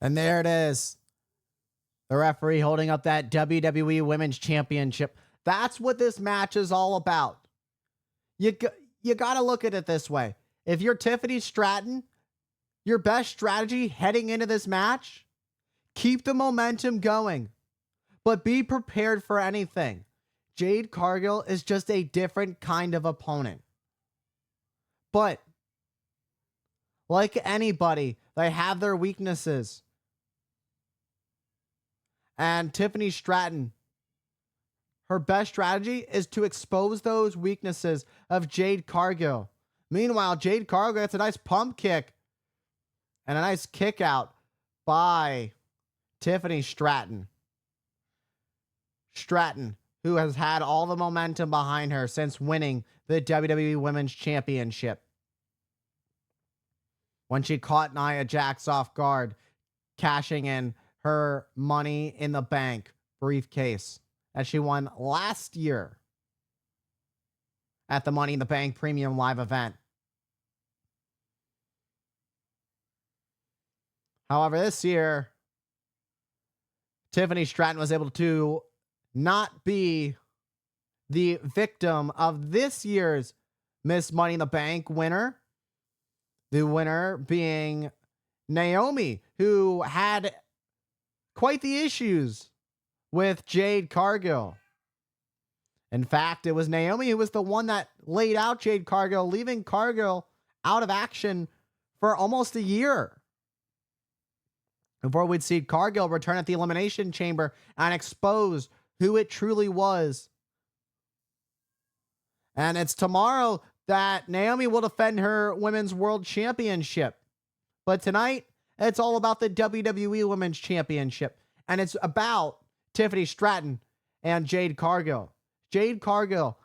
And there it is. The referee holding up that WWE Women's Championship. That's what this match is all about. You got to look at it this way. If you're Tiffany Stratton, your best strategy heading into this match, keep the momentum going, but be prepared for anything. Jade Cargill is just a different kind of opponent. But like anybody, they have their weaknesses. And Tiffany Stratton, her best strategy is to expose those weaknesses of Jade Cargill. Meanwhile, Jade Cargill gets a nice pump kick and a nice kick out by Tiffany Stratton. Stratton, who has had all the momentum behind her since winning the WWE Women's Championship. When she caught Nia Jax off guard, cashing in her Money in the Bank briefcase that she won last year at the Money in the Bank Premium Live event. However, this year, Tiffany Stratton was able to not be the victim of this year's Miss Money in the Bank winner. The winner being Naomi, who had quite the issues with Jade Cargill. In fact, it was Naomi who was the one that laid out Jade Cargill, leaving Cargill out of action for almost a year before we'd see Cargill return at the Elimination Chamber and expose who it truly was. And it's tomorrow that Naomi will defend her Women's World Championship. But tonight, it's all about the WWE Women's Championship. And it's about Tiffany Stratton and Jade Cargill. Jade Cargill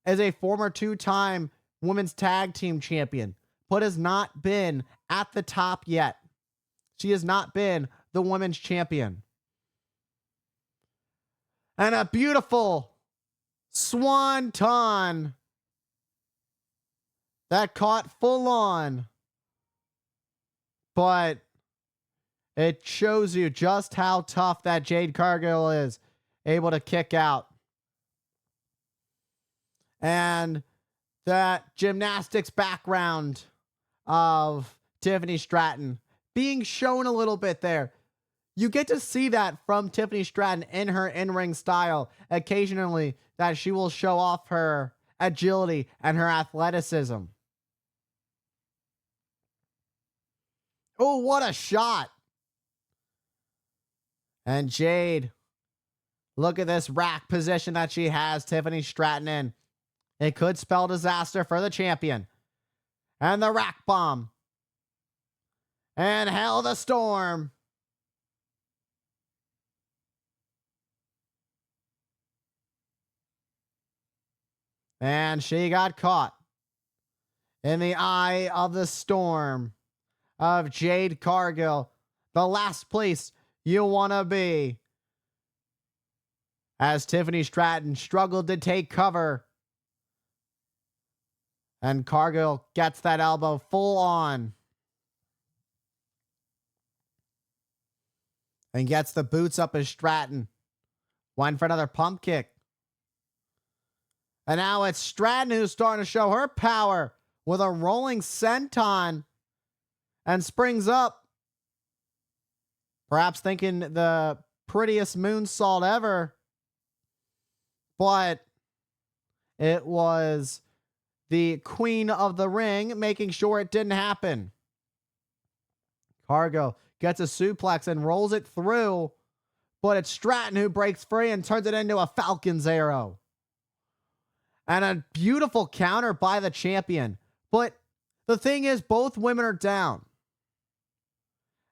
is a former two-time Women's Tag Team Champion, but has not been at the top yet. She has not been the Women's Champion. And a beautiful swanton that caught full on. But it shows you just how tough that Jade Cargill is able to kick out. And that gymnastics background of Tiffany Stratton being shown a little bit there. You get to see that from Tiffany Stratton in her in-ring style occasionally, that she will show off her agility and her athleticism. Oh, what a shot. And Jade, look at this rack position that she has Tiffany Stratton in. It could spell disaster for the champion. And the rack bomb. And hell the storm. And she got caught in the eye of the storm of Jade Cargill. The last place you want to be. As Tiffany Stratton struggled to take cover. And Cargill gets that elbow full on. And gets the boots up as Stratton. Went for another pump kick. And now it's Stratton who's starting to show her power with a rolling senton. And springs up. Perhaps thinking the prettiest moonsault ever. But it was the queen of the ring making sure it didn't happen. Cargill gets a suplex and rolls it through. But it's Stratton who breaks free and turns it into a Falcon's arrow. And a beautiful counter by the champion. But the thing is, both women are down.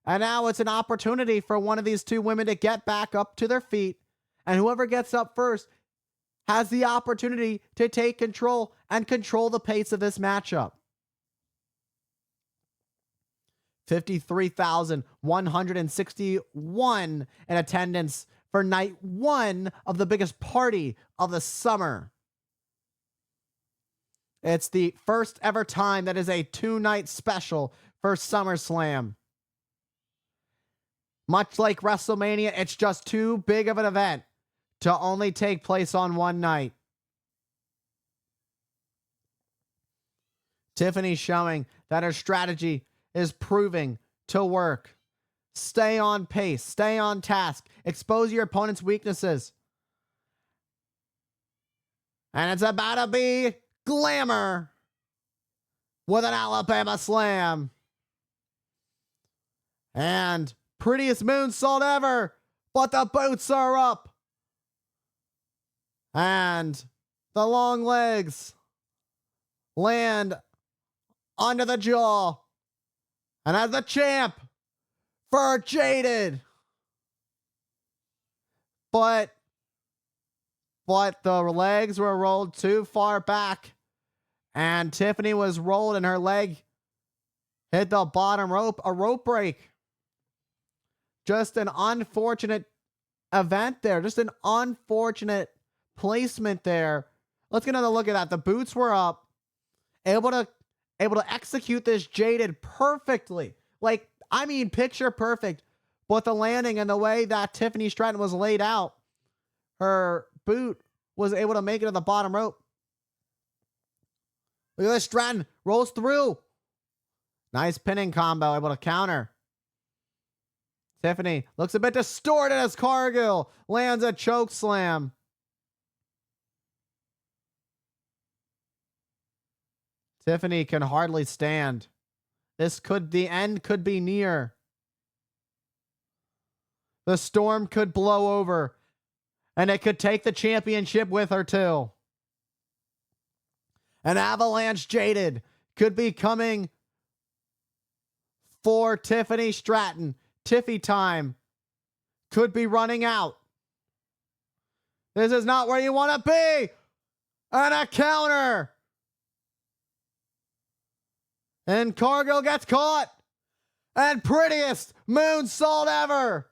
And now it's an opportunity for one of these two women to get back up to their feet. And whoever gets up first has the opportunity to take control and control the pace of this matchup. 53,161 in attendance for night one of the biggest party of the summer. It's the first ever time that is a two-night special for SummerSlam. Much like WrestleMania, it's just too big of an event to only take place on one night. Tiffany showing that her strategy is proving to work. Stay on pace, stay on task, expose your opponent's weaknesses. And it's about to be glamour with an Alabama slam. And prettiest moonsault ever, but the boots are up. And the long legs land under the jaw. And as the champ for Jaded. But the legs were rolled too far back. And Tiffany was rolled and her leg hit the bottom rope. A rope break. Just an unfortunate event there. Just an unfortunate placement there. Let's get another look at that. The boots were up. Able to execute this Jaded perfectly. Like, I mean, picture perfect. But the landing and the way that Tiffany Stratton was laid out, her boot was able to make it to the bottom rope. Look at this. Stratton rolls through. Nice pinning combo. Able to counter. Tiffany looks a bit distorted as Cargill lands a choke slam. Tiffany can hardly stand. The end could be near. The storm could blow over, and it could take the championship with her too. An avalanche Jaded could be coming for Tiffany Stratton. Tiffy time could be running out. This is not where you want to be. And a counter. And Cargill gets caught. And prettiest moonsault ever.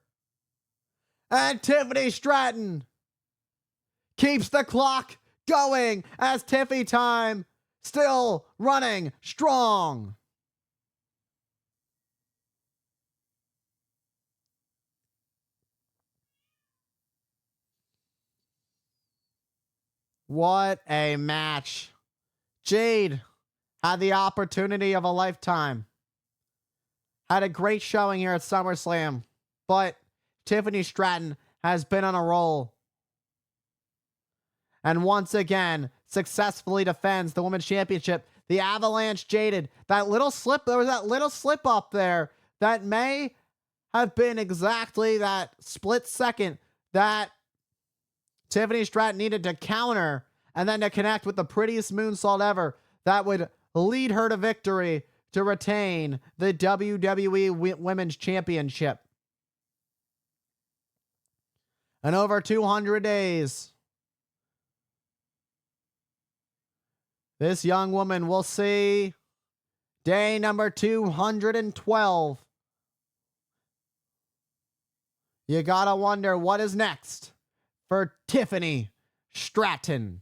And Tiffany Stratton keeps the clock going as Tiffy time still running strong. What a match. Jade had the opportunity of a lifetime. Had a great showing here at SummerSlam. But Tiffany Stratton has been on a roll. And once again, successfully defends the Women's Championship. The Avalanche Jaded. There was that little slip up there that may have been exactly that split second that Tiffany Stratton needed to counter and then to connect with the prettiest moonsault ever that would lead her to victory to retain the WWE Women's Championship. And over 200 days, this young woman will see day number 212. You gotta wonder what is next for Tiffany Stratton.